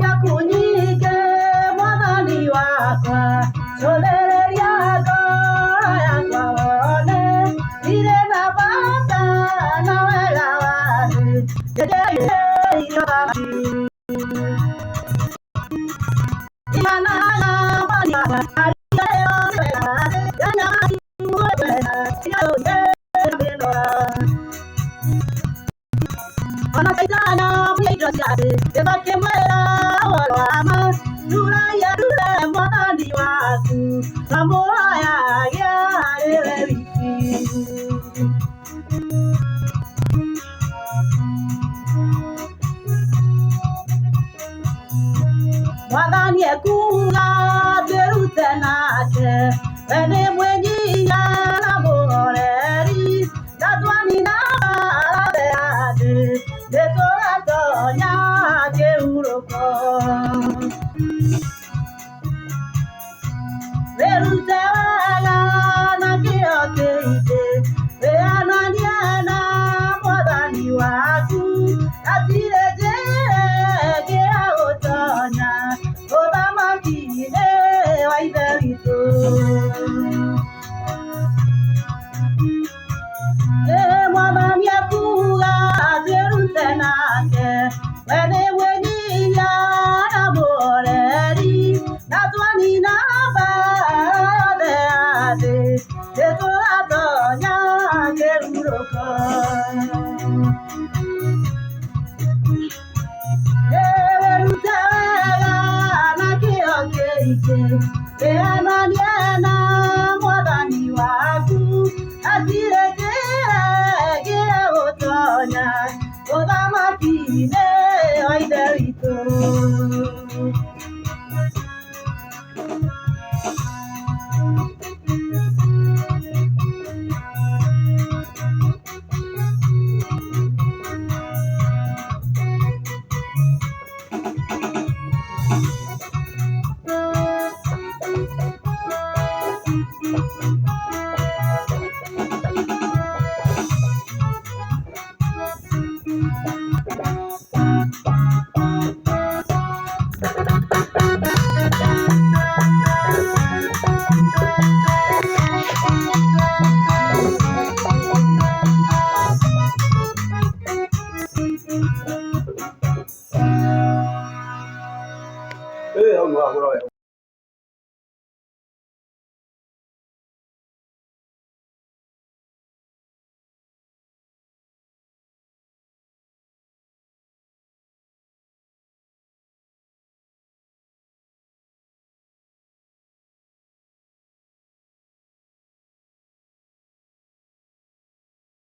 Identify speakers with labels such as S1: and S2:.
S1: Nyakunyike mwathani wakwa cothereria ngoro yakwa wone irĩ na bata na wega waku nyenjeire Mwathani ekuga twĩrute nake we nĩ mwĩnyihia na mũhoreri na twanina mbara ya thĩ nĩtũgatonya kĩhurũko. Wĩrute wega na kĩyo kĩingĩ wĩonanie na mwathani waku hatirĩ njĩra ĩngĩ ya gũtonya ũthamaki-inĩ wa Ithe witũ. Mwathani ekuga twĩrute nake we nĩ mwĩnyihia na mũhoreri na twanina mbara yothe ya thĩ nĩtũgatonya kĩhurũko. Wĩrute wega na kĩyo kĩingĩ wĩonanie na mwathani waku hatirĩ njĩra ĩngĩ ya gũtonya ũthamaki-inĩ wa Ithe witũ.